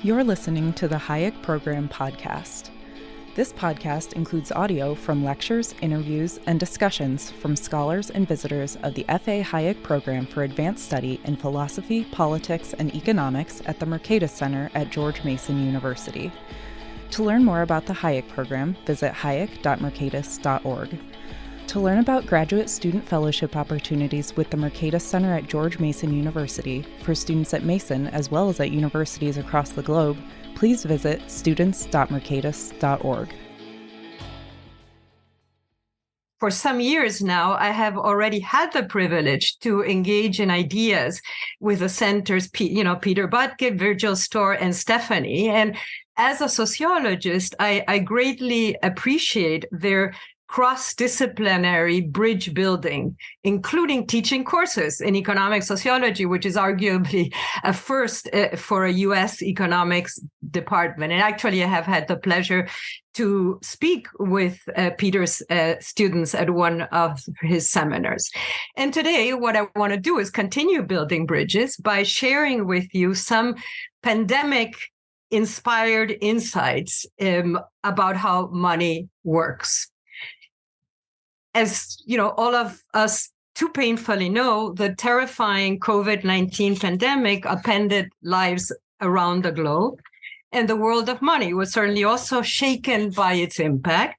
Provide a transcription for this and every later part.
You're listening to the Hayek Program podcast. This podcast includes audio from lectures, interviews, and discussions from scholars and visitors of the F.A. Hayek Program for Advanced Study in Philosophy, Politics, and Economics at the Mercatus Center at George Mason University. To learn more about the Hayek Program, visit hayek.mercatus.org. To learn about graduate student fellowship opportunities with the Mercatus Center at George Mason University for students at Mason as well as at universities across the globe, please visit students.mercatus.org. For some years now, I have already had the privilege to engage in ideas with the centers, Peter Butke, Virgil Storr, and Stephanie. And as a sociologist, I greatly appreciate their cross-disciplinary bridge building, including teaching courses in economic sociology, which is arguably a first for a U.S. economics department. And actually, I have had the pleasure to speak with Peter's students at one of his seminars. And today, what I want to do is continue building bridges by sharing with you some pandemic-inspired insights about how money works. As you know, all of us too painfully know, the terrifying COVID-19 pandemic upended lives around the globe, and the world of money was certainly also shaken by its impact.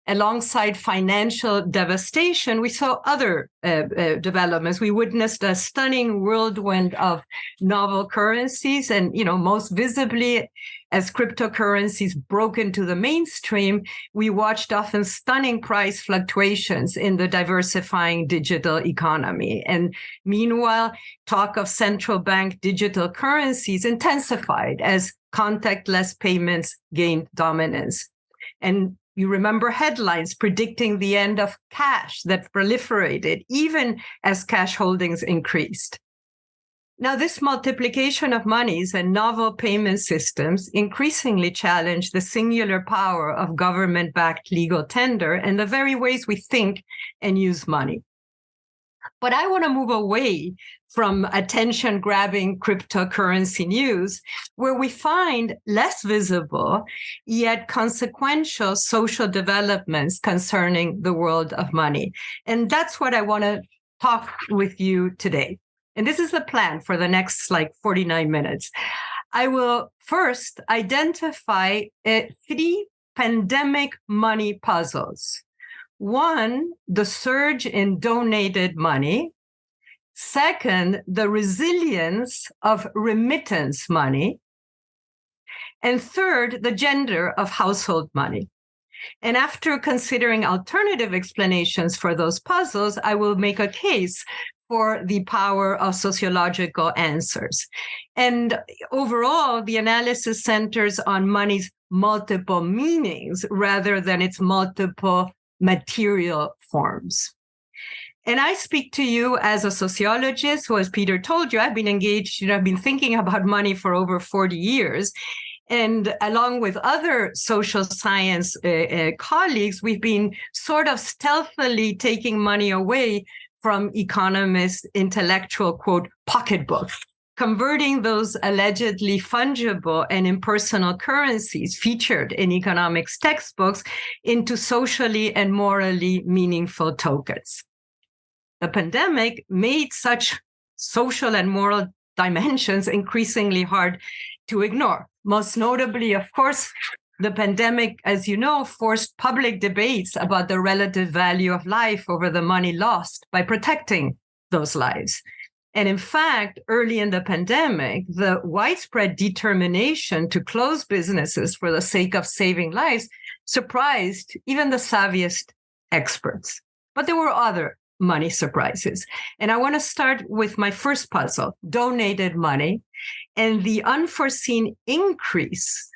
Alongside financial devastation, we saw other developments. We witnessed a stunning whirlwind of novel currencies, and most visibly, as cryptocurrencies broke into the mainstream, we watched often stunning price fluctuations in the diversifying digital economy. And meanwhile, talk of central bank digital currencies intensified as contactless payments gained dominance. And you remember headlines predicting the end of cash that proliferated even as cash holdings increased. Now, this multiplication of monies and novel payment systems increasingly challenge the singular power of government-backed legal tender and the very ways we think and use money. But I want to move away from attention-grabbing cryptocurrency news, where we find less visible yet consequential social developments concerning the world of money. And that's what I want to talk with you today. And this is the plan for the next 49 minutes. I will first identify 3 pandemic money puzzles. 1, the surge in donated money. 2, the resilience of remittance money. And 3, the gender of household money. And after considering alternative explanations for those puzzles, I will make a case for the power of sociological answers. And overall, the analysis centers on money's multiple meanings rather than its multiple material forms. And I speak to you as a sociologist who, as Peter told you, I've been engaged, I've been thinking about money for over 40 years. And along with other social science colleagues, we've been sort of stealthily taking money away from economists' intellectual, quote, pocketbooks, converting those allegedly fungible and impersonal currencies featured in economics textbooks into socially and morally meaningful tokens. The pandemic made such social and moral dimensions increasingly hard to ignore. Most notably, of course, the pandemic, as you know, forced public debates about the relative value of life over the money lost by protecting those lives. And in fact, early in the pandemic, the widespread determination to close businesses for the sake of saving lives surprised even the savviest experts. But there were other money surprises. And I want to start with my first puzzle, donated money, and the unforeseen increase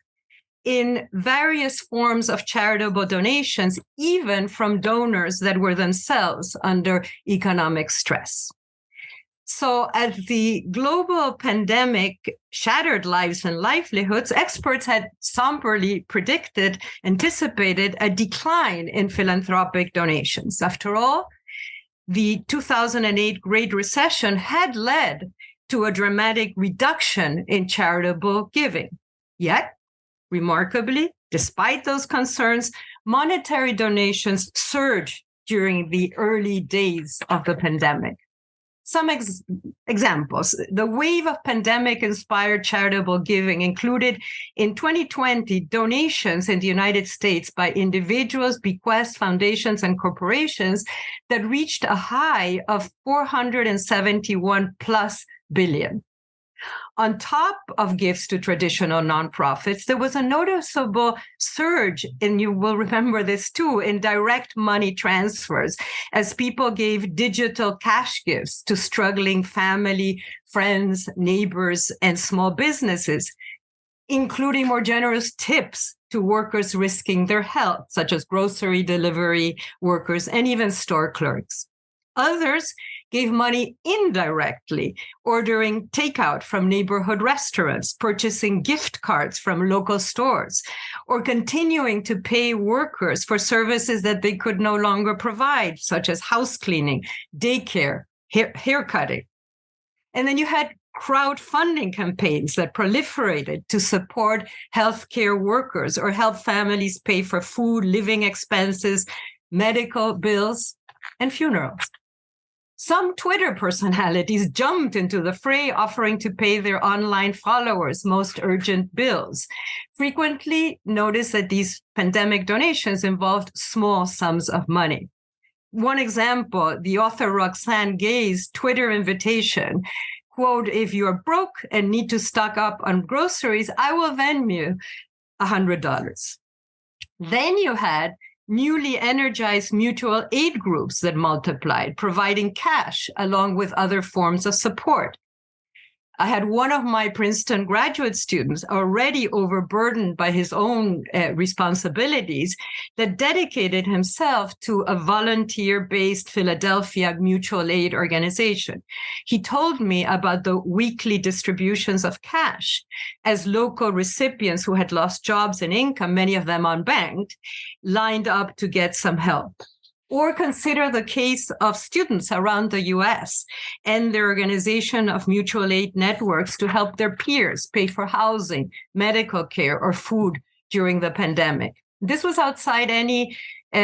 in various forms of charitable donations, even from donors that were themselves under economic stress. So as the global pandemic shattered lives and livelihoods, experts had somberly anticipated a decline in philanthropic donations. After all, the 2008 Great Recession had led to a dramatic reduction in charitable giving. Yet, remarkably, despite those concerns, monetary donations surged during the early days of the pandemic. Some examples. The wave of pandemic-inspired charitable giving included in 2020 donations in the United States by individuals, bequests, foundations, and corporations that reached a high of 471 plus billion. On top of gifts to traditional nonprofits, there was a noticeable surge, and you will remember this too, in direct money transfers as people gave digital cash gifts to struggling family, friends, neighbors, and small businesses, including more generous tips to workers risking their health, such as grocery delivery workers and even store clerks. Others gave money indirectly, ordering takeout from neighborhood restaurants, purchasing gift cards from local stores, or continuing to pay workers for services that they could no longer provide, such as house cleaning, daycare, haircutting. And then you had crowdfunding campaigns that proliferated to support healthcare workers or help families pay for food, living expenses, medical bills, and funerals. Some Twitter personalities jumped into the fray, offering to pay their online followers most urgent bills. Frequently, notice that these pandemic donations involved small sums of money. One example, the author Roxane Gay's Twitter invitation, quote, "If you're broke and need to stock up on groceries, I will Venmo you $100. Then you had newly energized mutual aid groups that multiplied, providing cash along with other forms of support. I had one of my Princeton graduate students, already overburdened by his own responsibilities, that dedicated himself to a volunteer-based Philadelphia mutual aid organization. He told me about the weekly distributions of cash as local recipients who had lost jobs and income, many of them unbanked, lined up to get some help. Or consider the case of students around the US and their organization of mutual aid networks to help their peers pay for housing, medical care, or food during the pandemic. This was outside any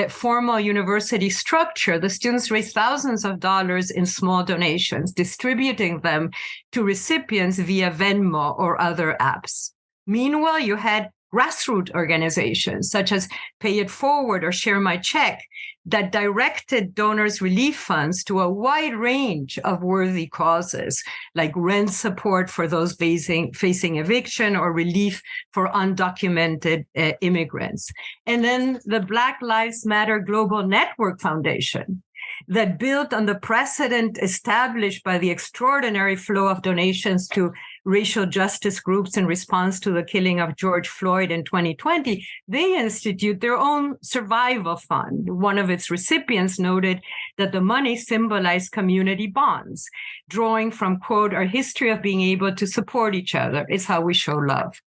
formal university structure. The students raised thousands of dollars in small donations, distributing them to recipients via Venmo or other apps. Meanwhile, you had grassroots organizations such as Pay It Forward or Share My Check that directed donors' relief funds to a wide range of worthy causes, like rent support for those facing eviction or relief for undocumented immigrants. And then the Black Lives Matter Global Network Foundation that built on the precedent established by the extraordinary flow of donations to racial justice groups in response to the killing of George Floyd in 2020, they institute their own survival fund. One of its recipients noted that the money symbolized community bonds, drawing from, quote, "our history of being able to support each other is how we show love."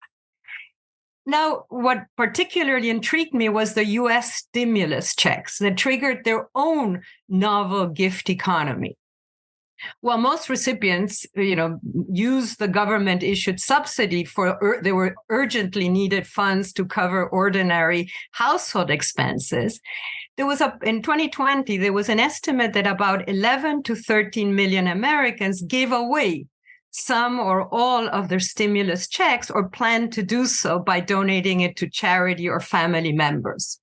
Now, what particularly intrigued me was the US stimulus checks that triggered their own novel gift economy. While most recipients, use the government-issued subsidy they were urgently needed funds to cover ordinary household expenses, in 2020, there was an estimate that about 11 to 13 million Americans gave away some or all of their stimulus checks or planned to do so by donating it to charity or family members.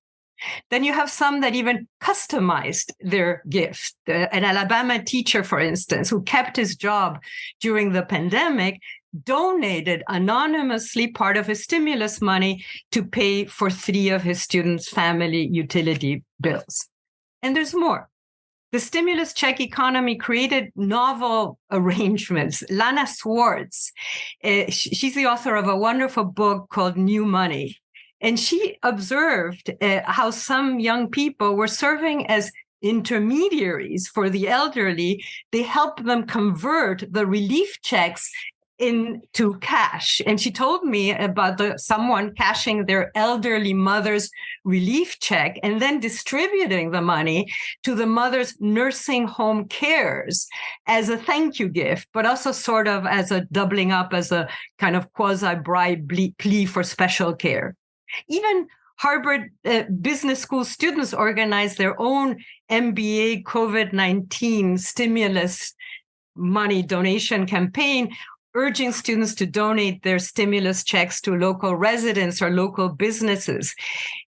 Then you have some that even customized their gift. An Alabama teacher, for instance, who kept his job during the pandemic, donated anonymously part of his stimulus money to pay for 3 of his students' family utility bills. And there's more. The stimulus check economy created novel arrangements. Lana Swartz, she's the author of a wonderful book called New Money. And she observed how some young people were serving as intermediaries for the elderly. They helped them convert the relief checks into cash. And she told me about someone cashing their elderly mother's relief check and then distributing the money to the mother's nursing home cares as a thank you gift, but also sort of as a doubling up as a kind of quasi-bribe plea for special care. Even Harvard Business School students organized their own MBA COVID-19 stimulus money donation campaign, urging students to donate their stimulus checks to local residents or local businesses.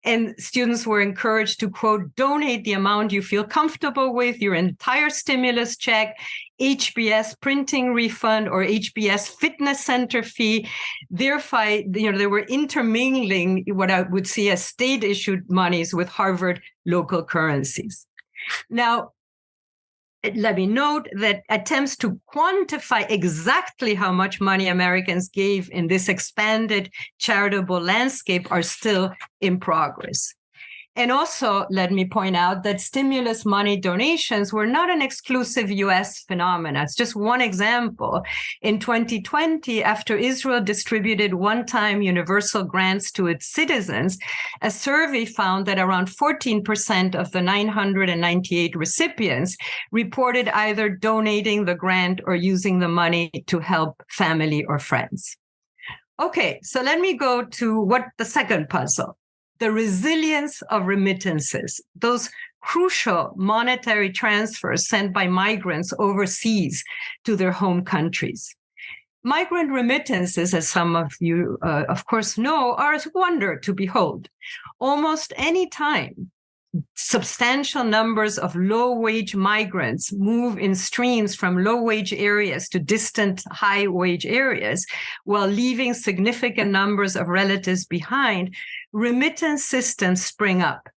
And students were encouraged to, quote, donate the amount you feel comfortable with, your entire stimulus check, HBS printing refund, or HBS fitness center fee. Thereby, they were intermingling what I would see as state-issued monies with Harvard local currencies. Now, let me note that attempts to quantify exactly how much money Americans gave in this expanded charitable landscape are still in progress. And also, let me point out that stimulus money donations were not an exclusive US phenomenon. It's just one example. In 2020, after Israel distributed one-time universal grants to its citizens, a survey found that around 14% of the 998 recipients reported either donating the grant or using the money to help family or friends. Okay, so let me go to the second puzzle. The resilience of remittances, those crucial monetary transfers sent by migrants overseas to their home countries. Migrant remittances, as some of you, of course, know, are a wonder to behold. Almost any time substantial numbers of low-wage migrants move in streams from low-wage areas to distant high-wage areas, while leaving significant numbers of relatives behind, remittance systems spring up.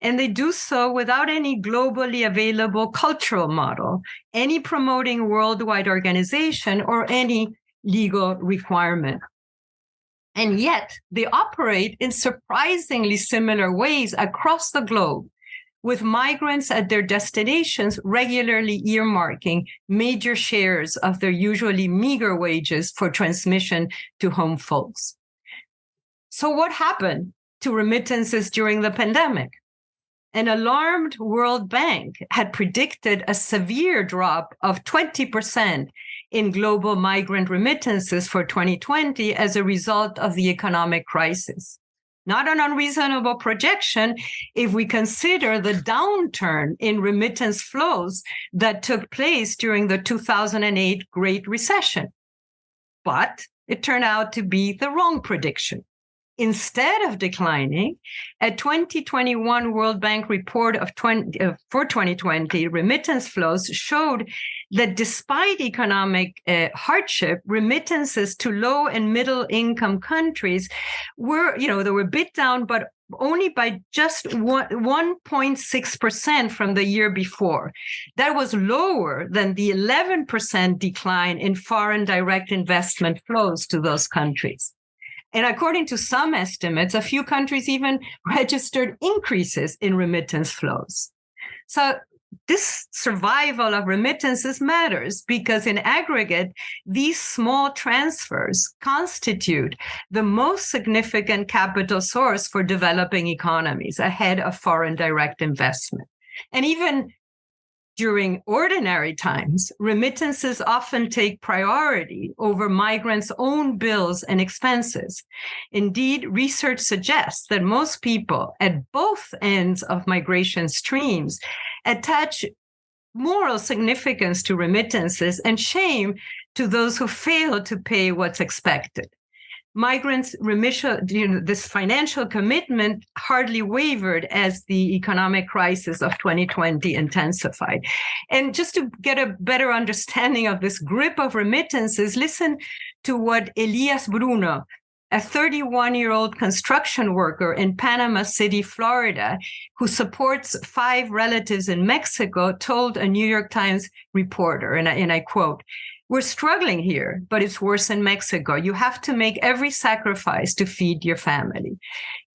And they do so without any globally available cultural model, any promoting worldwide organization, or any legal requirement. And yet they operate in surprisingly similar ways across the globe, with migrants at their destinations regularly earmarking major shares of their usually meager wages for transmission to home folks. So what happened to remittances during the pandemic? An alarmed World Bank had predicted a severe drop of 20% in global migrant remittances for 2020 as a result of the economic crisis. Not an unreasonable projection if we consider the downturn in remittance flows that took place during the 2008 Great Recession. But it turned out to be the wrong prediction. Instead of declining, a 2021 World Bank report for 2020 remittance flows showed that despite economic hardship, remittances to low and middle income countries were, they were a bit down, but only by just 1.6% from the year before. That was lower than the 11% decline in foreign direct investment flows to those countries. And according to some estimates, a few countries even registered increases in remittance flows. So this survival of remittances matters because in aggregate, these small transfers constitute the most significant capital source for developing economies ahead of foreign direct investment. And even during ordinary times, remittances often take priority over migrants' own bills and expenses. Indeed, research suggests that most people at both ends of migration streams attach moral significance to remittances and shame to those who fail to pay what's expected. Migrants' remission, this financial commitment hardly wavered as the economic crisis of 2020 intensified. And just to get a better understanding of this grip of remittances, listen to what Elias Bruno, a 31-year-old construction worker in Panama City, Florida, who supports 5 relatives in Mexico, told a New York Times reporter, and I quote, "We're struggling here, but it's worse in Mexico. You have to make every sacrifice to feed your family,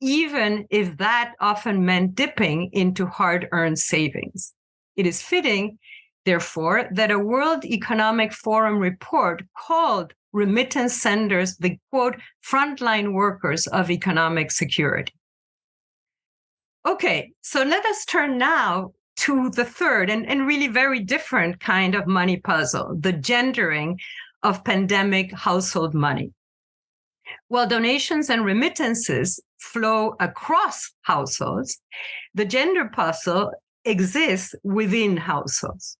even if that often meant dipping into hard-earned savings. It is fitting, therefore, that a World Economic Forum report called remittance senders the, quote, frontline workers of economic security. Okay, so let us turn now to the third and really very different kind of money puzzle, the gendering of pandemic household money. While donations and remittances flow across households, the gender puzzle exists within households.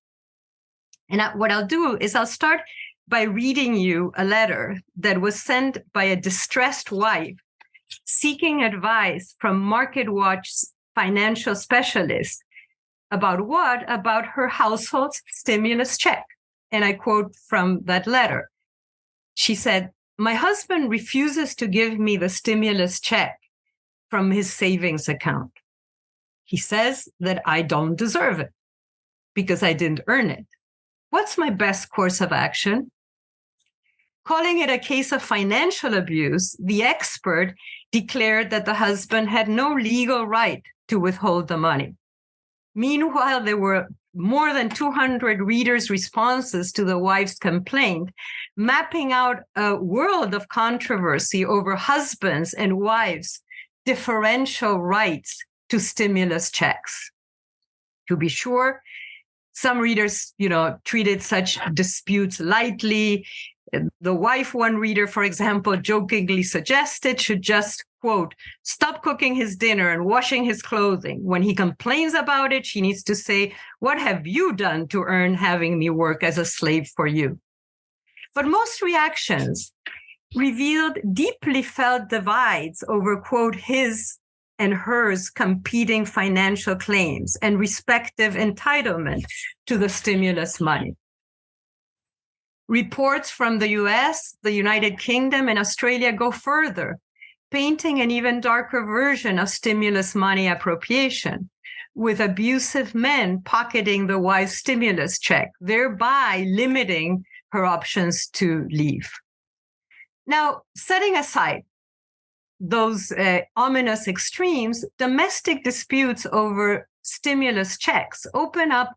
And what I'll do is I'll start by reading you a letter that was sent by a distressed wife seeking advice from MarketWatch's financial specialist about what? About her household's stimulus check. And I quote from that letter. She said, "My husband refuses to give me the stimulus check from his savings account. He says that I don't deserve it because I didn't earn it. What's my best course of action?" Calling it a case of financial abuse, the expert declared that the husband had no legal right to withhold the money. Meanwhile, there were more than 200 readers' responses to the wife's complaint, mapping out a world of controversy over husbands' and wives' differential rights to stimulus checks. To be sure, some readers, treated such disputes lightly. The wife, one reader, for example, jokingly suggested should just, quote, stop cooking his dinner and washing his clothing. When he complains about it, she needs to say, "What have you done to earn having me work as a slave for you?" But most reactions revealed deeply felt divides over, quote, his and hers competing financial claims and respective entitlement to the stimulus money. Reports from the US, the United Kingdom, and Australia go further, painting an even darker version of stimulus money appropriation, with abusive men pocketing the wife's stimulus check, thereby limiting her options to leave. Now, setting aside those ominous extremes, domestic disputes over stimulus checks open up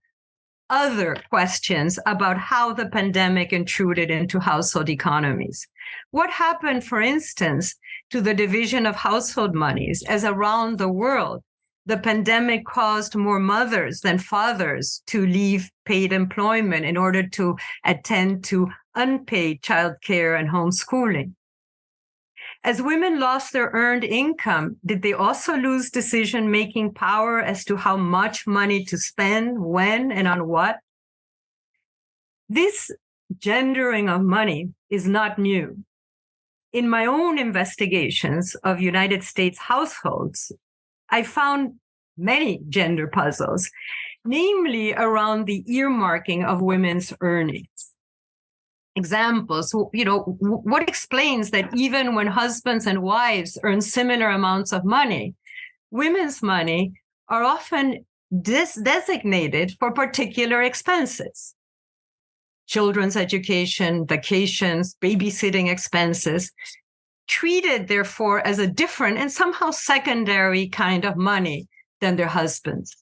other questions about how the pandemic intruded into household economies. What happened, for instance, to the division of household monies as around the world the pandemic caused more mothers than fathers to leave paid employment in order to attend to unpaid childcare and homeschooling? As women lost their earned income, did they also lose decision-making power as to how much money to spend, when, and on what? This gendering of money is not new. In my own investigations of United States households, I found many gender puzzles, namely around the earmarking of women's earnings. Examples, what explains that even when husbands and wives earn similar amounts of money, women's money are often designated for particular expenses? Children's education, vacations, babysitting expenses, treated therefore as a different and somehow secondary kind of money than their husbands.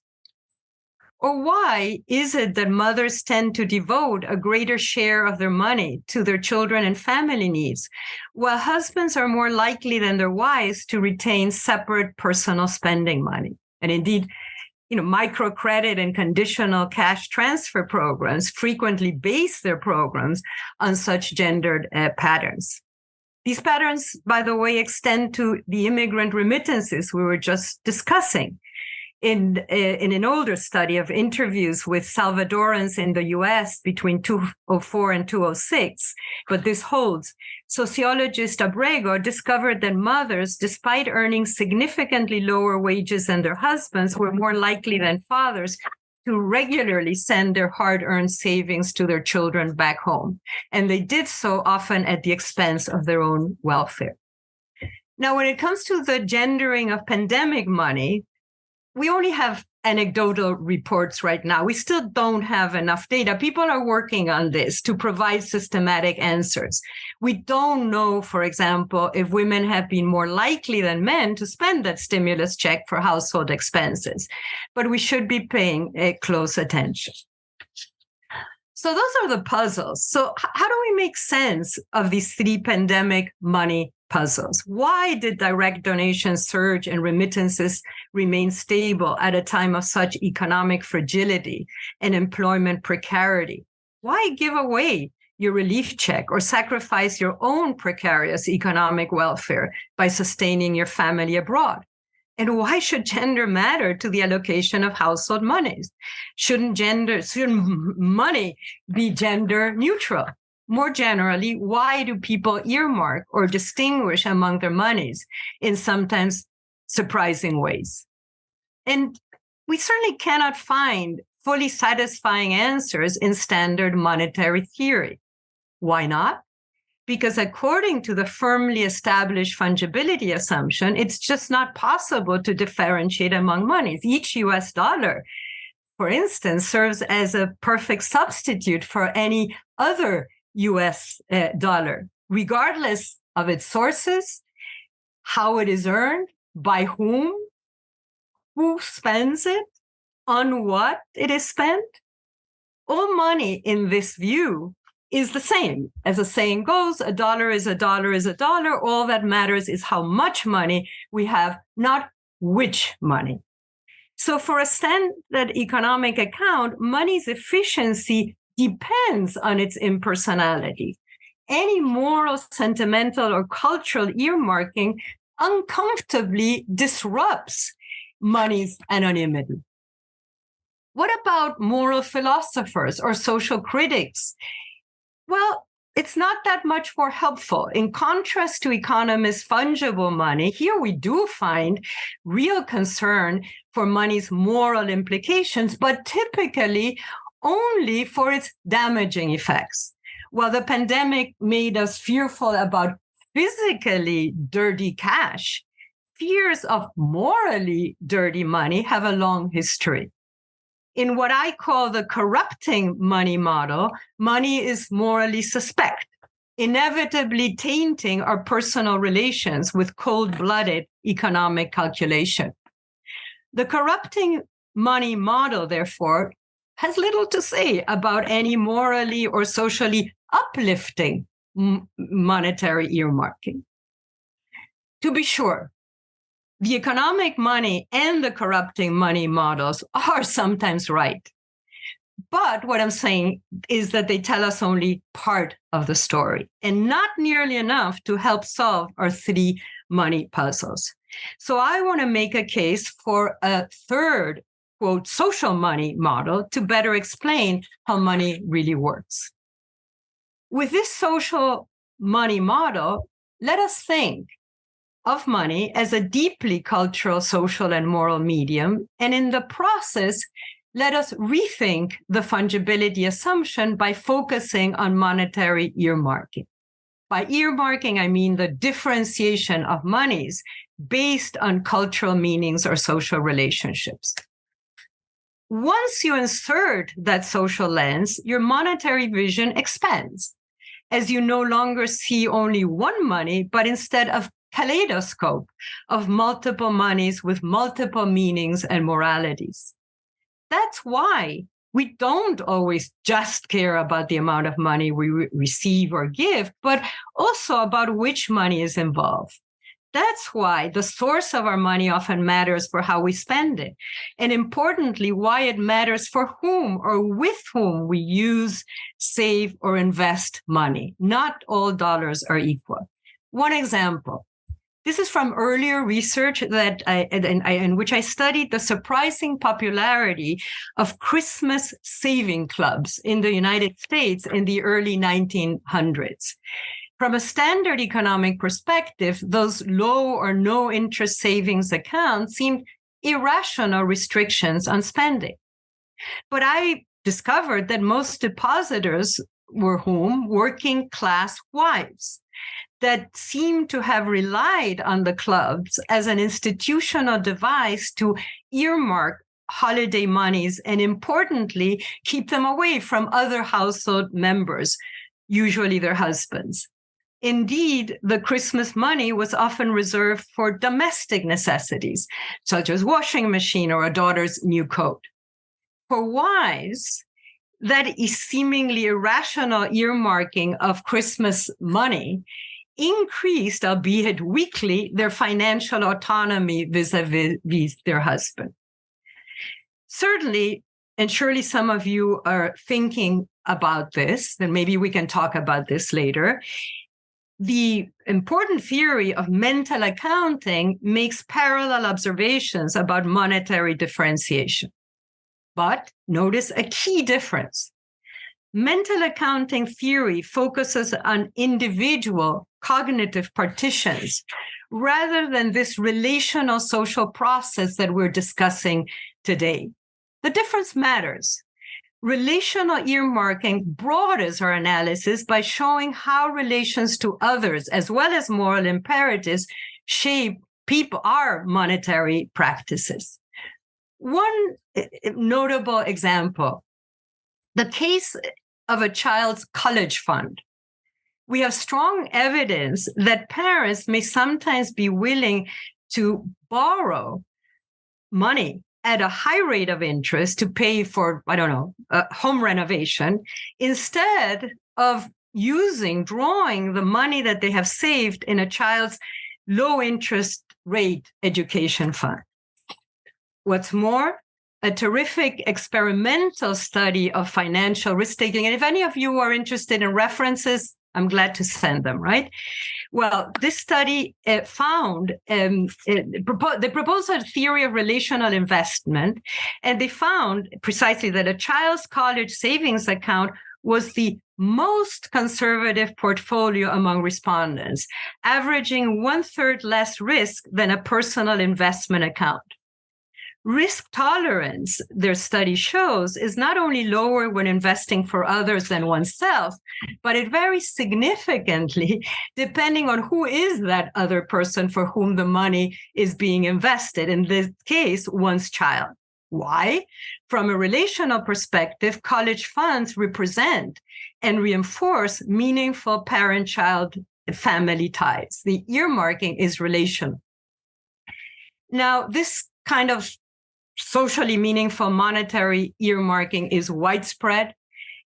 Or why is it that mothers tend to devote a greater share of their money to their children and family needs, while husbands are more likely than their wives to retain separate personal spending money? And indeed, microcredit and conditional cash transfer programs frequently base their programs on such gendered patterns. These patterns, by the way, extend to the immigrant remittances we were just discussing. In an older study of interviews with Salvadorans in the US between 2004 and 2006, but this holds, sociologist Abrego discovered that mothers, despite earning significantly lower wages than their husbands, were more likely than fathers to regularly send their hard-earned savings to their children back home. And they did so often at the expense of their own welfare. Now, when it comes to the gendering of pandemic money, we only have anecdotal reports right now. We still don't have enough data. People are working on this to provide systematic answers. We don't know, for example, if women have been more likely than men to spend that stimulus check for household expenses, but we should be paying close attention. So those are the puzzles. So how do we make sense of these three pandemic money puzzles? Why did direct donations surge and remittances remain stable at a time of such economic fragility and employment precarity? Why give away your relief check or sacrifice your own precarious economic welfare by sustaining your family abroad? And why should gender matter to the allocation of household monies? Shouldn't money be gender neutral? More generally, why do people earmark or distinguish among their monies in sometimes surprising ways? And we certainly cannot find fully satisfying answers in standard monetary theory. Why not? Because according to the firmly established fungibility assumption, it's just not possible to differentiate among monies. Each US dollar, for instance, serves as a perfect substitute for any other US dollar, regardless of its sources, how it is earned, by whom, who spends it, on what it is spent. All money in this view is the same. As the saying goes, a dollar is a dollar is a dollar. All that matters is how much money we have, not which money. So for a standard economic account, money's efficiency depends on its impersonality. Any moral, sentimental, or cultural earmarking uncomfortably disrupts money's anonymity. What about moral philosophers or social critics? Well, it's not that much more helpful. In contrast to economists' fungible money, here we do find real concern for money's moral implications, but typically only for its damaging effects. While the pandemic made us fearful about physically dirty cash, fears of morally dirty money have a long history. In what I call the corrupting money model, money is morally suspect, inevitably tainting our personal relations with cold-blooded economic calculation. The corrupting money model, therefore, has little to say about any morally or socially uplifting monetary earmarking. To be sure, the economic money and the corrupting money models are sometimes right. But what I'm saying is that they tell us only part of the story and not nearly enough to help solve our three money puzzles. So I want to make a case for a third, quote, social money model to better explain how money really works. With this social money model, let us think of money as a deeply cultural, social, and moral medium. And in the process, let us rethink the fungibility assumption by focusing on monetary earmarking. By earmarking, I mean the differentiation of monies based on cultural meanings or social relationships. Once you insert that social lens, your monetary vision expands, as you no longer see only one money, but instead of kaleidoscope of multiple monies with multiple meanings and moralities. That's why we don't always just care about the amount of money we receive or give, but also about which money is involved. That's why the source of our money often matters for how we spend it. And importantly, why it matters for whom or with whom we use, save, or invest money. Not all dollars are equal. One example. This is from earlier research that in which I studied the surprising popularity of Christmas saving clubs in the United States in the early 1900s. From a standard economic perspective, those low or no interest savings accounts seemed irrational restrictions on spending. But I discovered that most depositors were whom? Working class wives that seem to have relied on the clubs as an institutional device to earmark holiday monies and, importantly, keep them away from other household members, usually their husbands. Indeed, the Christmas money was often reserved for domestic necessities, such as washing machine or a daughter's new coat. For wives, that is seemingly irrational earmarking of Christmas money increased, albeit weakly, their financial autonomy vis-a-vis their husband. Certainly, and surely some of you are thinking about this, then maybe we can talk about this later. The important theory of mental accounting makes parallel observations about monetary differentiation. But notice a key difference. Mental accounting theory focuses on individual cognitive partitions rather than this relational social process that we're discussing today. The difference matters. Relational earmarking broadens our analysis by showing how relations to others, as well as moral imperatives, shape our monetary practices. One notable example, the case of a child's college fund. We have strong evidence that parents may sometimes be willing to borrow money at a high rate of interest to pay for, a home renovation, instead of drawing the money that they have saved in a child's low interest rate education fund. What's more, a terrific experimental study of financial risk-taking. And if any of you are interested in references, I'm glad to send them, right? Well, this study found, they proposed a theory of relational investment, and they found precisely that a child's college savings account was the most conservative portfolio among respondents, averaging 1/3 less risk than a personal investment account. Risk tolerance, their study shows, is not only lower when investing for others than oneself, but it varies significantly depending on who is that other person for whom the money is being invested, in this case, one's child. Why? From a relational perspective, college funds represent and reinforce meaningful parent-child family ties. The earmarking is relational. Now, this kind of socially meaningful monetary earmarking is widespread.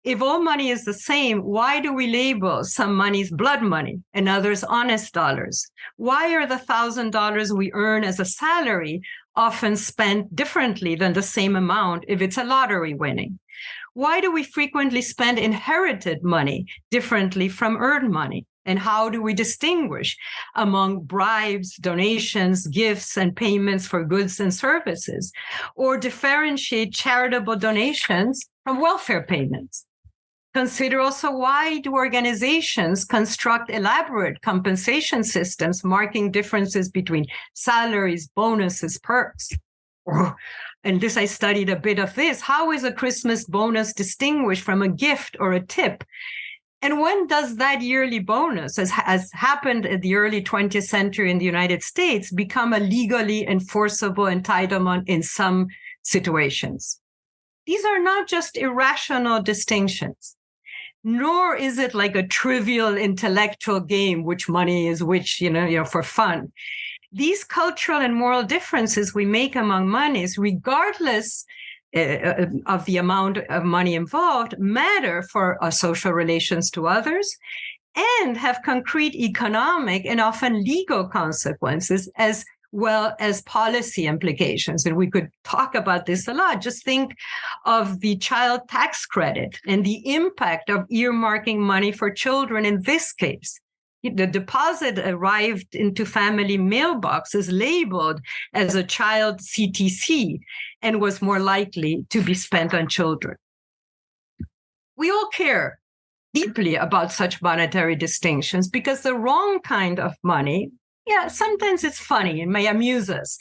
If all money is the same, why do we label some monies blood money and others honest dollars? Why are the $1,000 we earn as a salary often spent differently than the same amount if it's a lottery winning? Why do we frequently spend inherited money differently from earned money? And how do we distinguish among bribes, donations, gifts, and payments for goods and services, or differentiate charitable donations from welfare payments? Consider also, why do organizations construct elaborate compensation systems marking differences between salaries, bonuses, perks? And this, I studied a bit of this. How is a Christmas bonus distinguished from a gift or a tip? And when does that yearly bonus, as happened in the early 20th century in the United States, become a legally enforceable entitlement in some situations? These are not just irrational distinctions, nor is it like a trivial intellectual game, which money is which, for fun. These cultural and moral differences we make among monies, regardless of the amount of money involved, matter for our social relations to others and have concrete economic and often legal consequences as well as policy implications. And we could talk about this a lot. Just think of the child tax credit and the impact of earmarking money for children in this case. The deposit arrived into family mailboxes labeled as a child CTC and was more likely to be spent on children. We all care deeply about such monetary distinctions because the wrong kind of money, sometimes it's funny and may amuse us,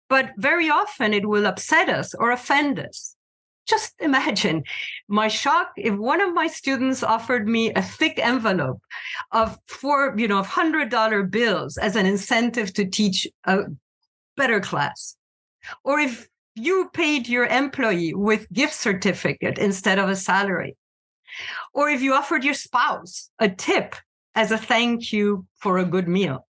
but very often it will upset us or offend us. Just imagine my shock if one of my students offered me a thick envelope of $100 bills as an incentive to teach a better class. Or if you paid your employee with gift certificate instead of a salary. Or if you offered your spouse a tip as a thank you for a good meal.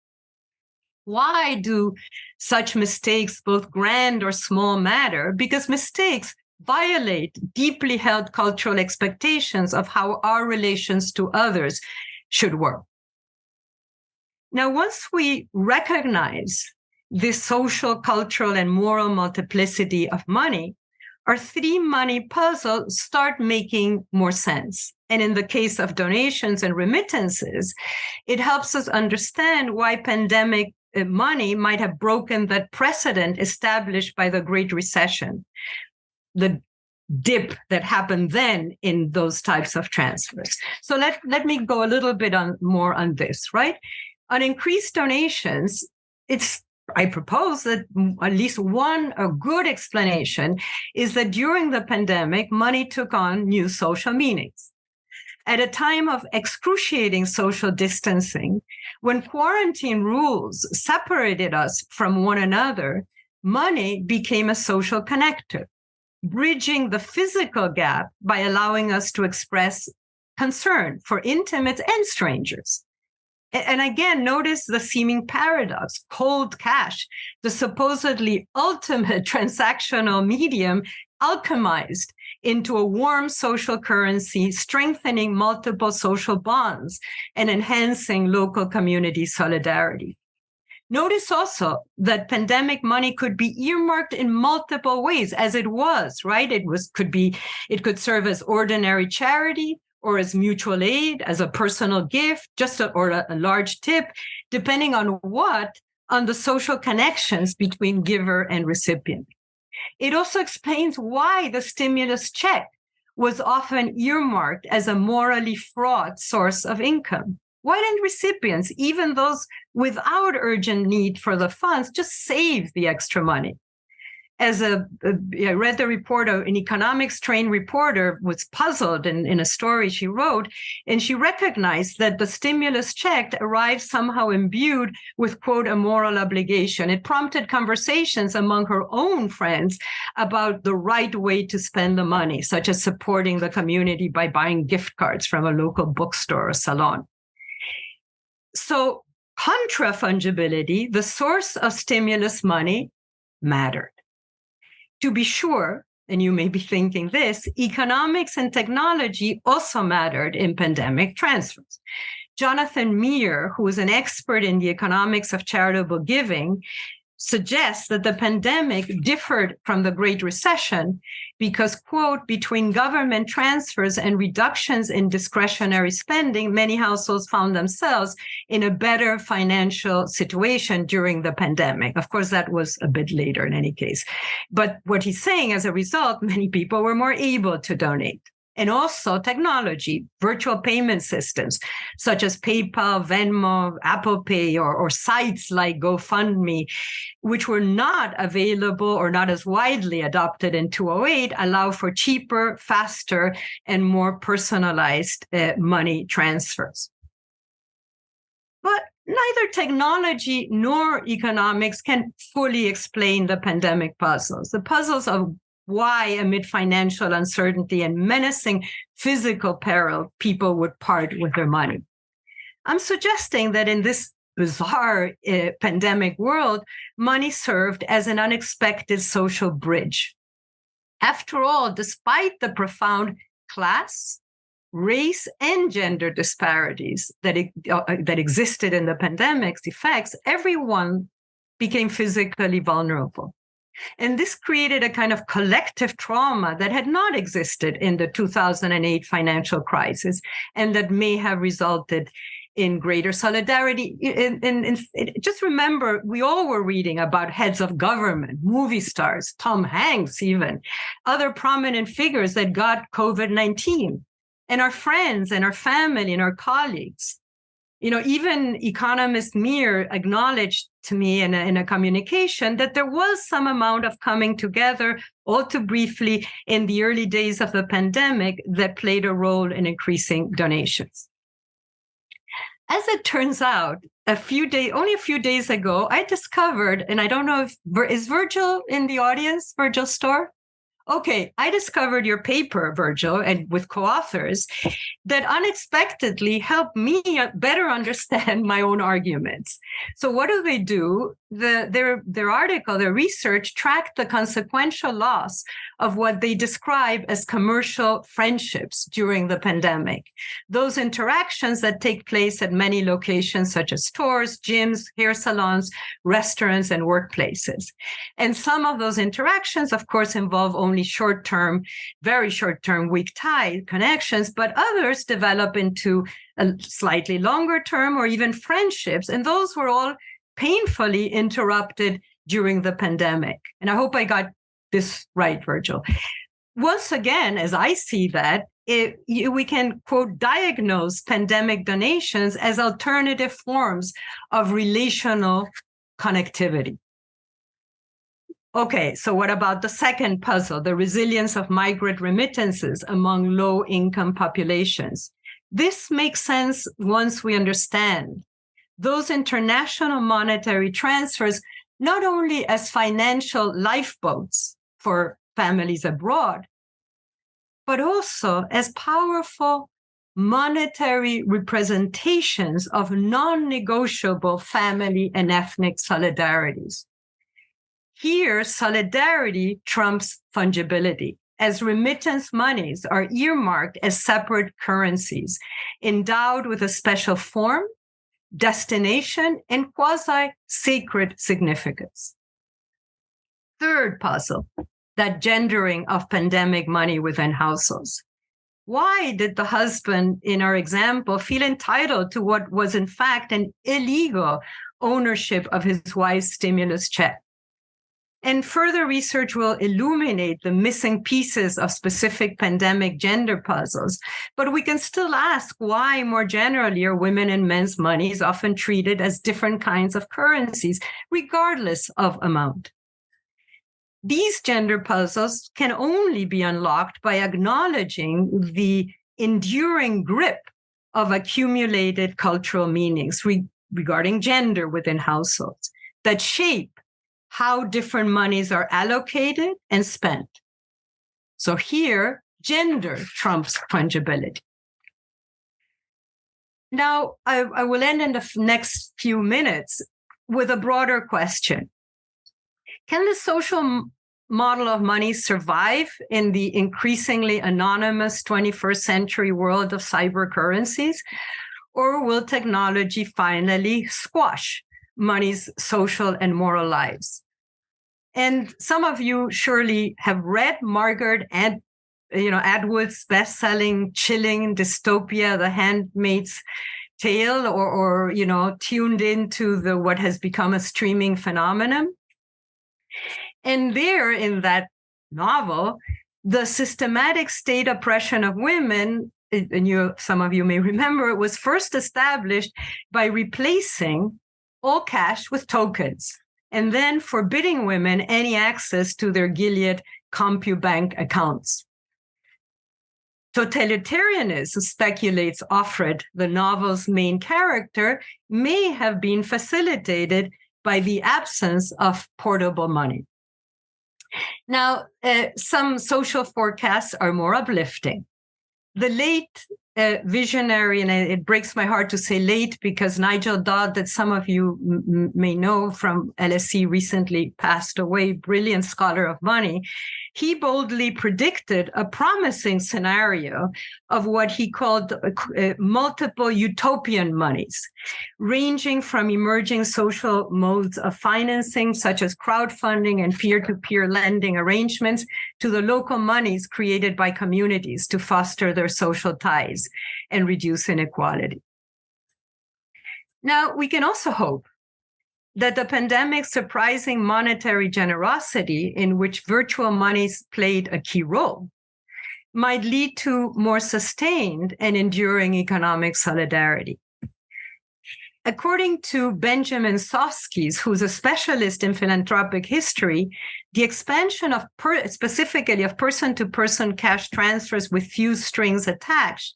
Why do such mistakes, both grand or small, matter? Because mistakes violate deeply held cultural expectations of how our relations to others should work. Now, once we recognize this social, cultural, and moral multiplicity of money, our three money puzzle start making more sense. And in the case of donations and remittances, it helps us understand why pandemic money might have broken that precedent established by the Great Recession, the dip that happened then in those types of transfers. So let me go a little bit more on this, right? On increased donations, I propose that at least a good explanation is that during the pandemic, money took on new social meanings. At a time of excruciating social distancing, when quarantine rules separated us from one another, money became a social connector, bridging the physical gap by allowing us to express concern for intimates and strangers. And again, notice the seeming paradox. Cold cash, the supposedly ultimate transactional medium, alchemized into a warm social currency, strengthening multiple social bonds and enhancing local community solidarity. Notice also that pandemic money could be earmarked in multiple ways, as it was, right? It could serve as ordinary charity, or as mutual aid, as a personal gift, or a large tip, depending on the social connections between giver and recipient. It also explains why the stimulus check was often earmarked as a morally fraught source of income. Why didn't recipients, even those without urgent need for the funds, just save the extra money? I read the report of an economics trained reporter was puzzled in a story she wrote, and she recognized that the stimulus check arrived somehow imbued with, quote, a moral obligation. It prompted conversations among her own friends about the right way to spend the money, such as supporting the community by buying gift cards from a local bookstore or salon. So contra fungibility, the source of stimulus money, mattered. To be sure, and you may be thinking this, economics and technology also mattered in pandemic transfers. Jonathan Meir, who is an expert in the economics of charitable giving, suggests that the pandemic differed from the Great Recession because, quote, between government transfers and reductions in discretionary spending, many households found themselves in a better financial situation during the pandemic. Of course, that was a bit later in any case. But what he's saying, as a result, many people were more able to donate. And also technology, virtual payment systems, such as PayPal, Venmo, Apple Pay, or sites like GoFundMe, which were not available or not as widely adopted in 2008, allow for cheaper, faster, and more personalized money transfers. But neither technology nor economics can fully explain the pandemic puzzles. The puzzles of why, amid financial uncertainty and menacing physical peril, people would part with their money. I'm suggesting that in this bizarre pandemic world, money served as an unexpected social bridge. After all, despite the profound class, race, and gender disparities that existed in the pandemic's effects, everyone became physically vulnerable. And this created a kind of collective trauma that had not existed in the 2008 financial crisis, and that may have resulted in greater solidarity. Just remember, we all were reading about heads of government, movie stars, Tom Hanks even, other prominent figures that got COVID-19, and our friends and our family and our colleagues. You know, even economist Meir acknowledged to me in a communication that there was some amount of coming together, all too briefly, in the early days of the pandemic that played a role in increasing donations. As it turns out, only a few days ago, I discovered, and I don't know if, is Virgil in the audience, Virgil Storr? Okay, I discovered your paper, Virgil, and with co-authors, that unexpectedly helped me better understand my own arguments. So what do? Their article, their research tracked the consequential loss of what they describe as commercial friendships during the pandemic. Those interactions that take place at many locations such as stores, gyms, hair salons, restaurants, and workplaces. And some of those interactions, of course, involve only short-term, very short-term weak tie connections, but others develop into a slightly longer term or even friendships. And those were all painfully interrupted during the pandemic. And I hope I got this right, Virgil. Once again, as I see that, we can, quote, diagnose pandemic donations as alternative forms of relational connectivity. Okay, so what about the second puzzle, the resilience of migrant remittances among low-income populations? This makes sense once we understand those international monetary transfers not only as financial lifeboats for families abroad, but also as powerful monetary representations of non-negotiable family and ethnic solidarities. Here, solidarity trumps fungibility, as remittance monies are earmarked as separate currencies, endowed with a special form, destination, and quasi-sacred significance. Third puzzle, that gendering of pandemic money within households. Why did the husband, in our example, feel entitled to what was in fact an illegal ownership of his wife's stimulus check? And further research will illuminate the missing pieces of specific pandemic gender puzzles. But we can still ask why, more generally, are women and men's monies often treated as different kinds of currencies, regardless of amount? These gender puzzles can only be unlocked by acknowledging the enduring grip of accumulated cultural meanings regarding gender within households that shape how different monies are allocated and spent. So here, gender trumps fungibility. Now, I will end in the next few minutes with a broader question. Can the social model of money survive in the increasingly anonymous 21st century world of cyber currencies? Or will technology finally squash money's social and moral lives? And some of you surely have read Margaret Atwood's best-selling, chilling dystopia, The Handmaid's Tale, or tuned into what has become a streaming phenomenon. And there, in that novel, the systematic state oppression of women, and some of you may remember, it was first established by replacing all cash with tokens, and then forbidding women any access to their Gilead CompuBank accounts. Totalitarianism, speculates Offred, the novel's main character, may have been facilitated by the absence of portable money. Now, some social forecasts are more uplifting. The late visionary, and it breaks my heart to say late because Nigel Dodd, that some of you may know from LSE, recently passed away, brilliant scholar of money. He boldly predicted a promising scenario of what he called multiple utopian monies, ranging from emerging social modes of financing, such as crowdfunding and peer-to-peer lending arrangements, to the local monies created by communities to foster their social ties and reduce inequality. Now, we can also hope that the pandemic's surprising monetary generosity, in which virtual monies played a key role, might lead to more sustained and enduring economic solidarity. According to Benjamin Soskis, who's a specialist in philanthropic history, the expansion of specifically of person-to-person cash transfers with few strings attached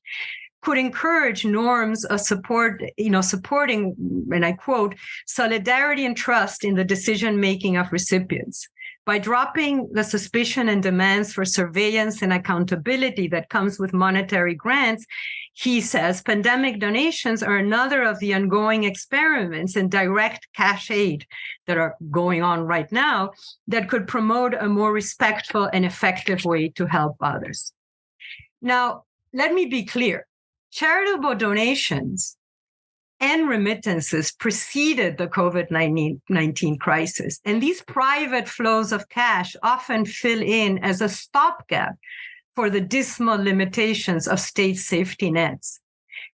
could encourage norms of supporting, and I quote, solidarity and trust in the decision-making of recipients By dropping the suspicion and demands for surveillance and accountability that comes with monetary grants, he says pandemic donations are another of the ongoing experiments in direct cash aid that are going on right now that could promote a more respectful and effective way to help others. Now, let me be clear. Charitable donations and remittances preceded the COVID-19 crisis. And these private flows of cash often fill in as a stopgap for the dismal limitations of state safety nets.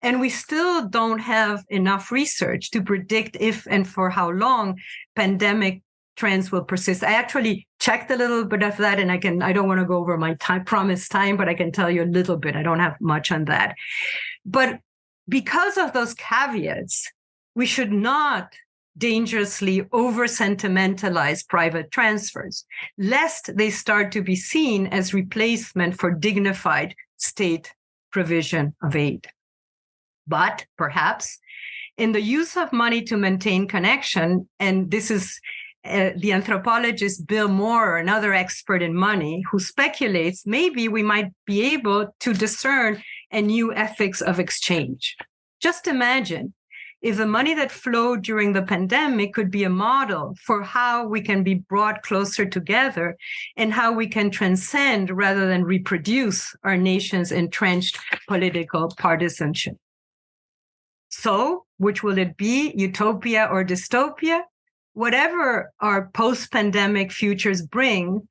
And we still don't have enough research to predict if and for how long pandemic trends will persist. I actually checked a little bit of that, and I don't want to go over my promised time, but I can tell you a little bit. I don't have much on that. But because of those caveats, we should not dangerously over-sentimentalize private transfers, lest they start to be seen as replacement for dignified state provision of aid. But perhaps in the use of money to maintain connection, and this is the anthropologist Bill Moore, another expert in money, who speculates maybe we might be able to discern a new ethics of exchange. Just imagine if the money that flowed during the pandemic could be a model for how we can be brought closer together and how we can transcend rather than reproduce our nation's entrenched political partisanship. So, which will it be, utopia or dystopia? Whatever our post-pandemic futures bring,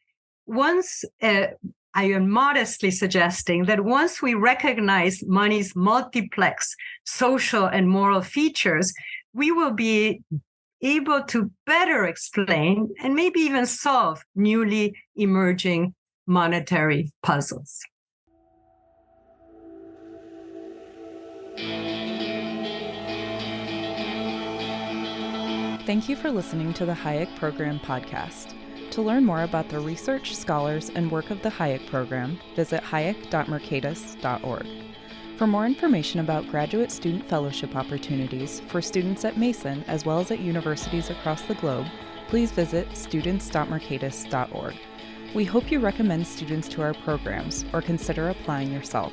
I am modestly suggesting that once we recognize money's multiplex social and moral features, we will be able to better explain and maybe even solve newly emerging monetary puzzles. Thank you for listening to the Hayek Program podcast. To learn more about the research, scholars, and work of the Hayek Program, visit hayek.mercatus.org. For more information about graduate student fellowship opportunities for students at Mason as well as at universities across the globe, please visit students.mercatus.org. We hope you recommend students to our programs or consider applying yourself.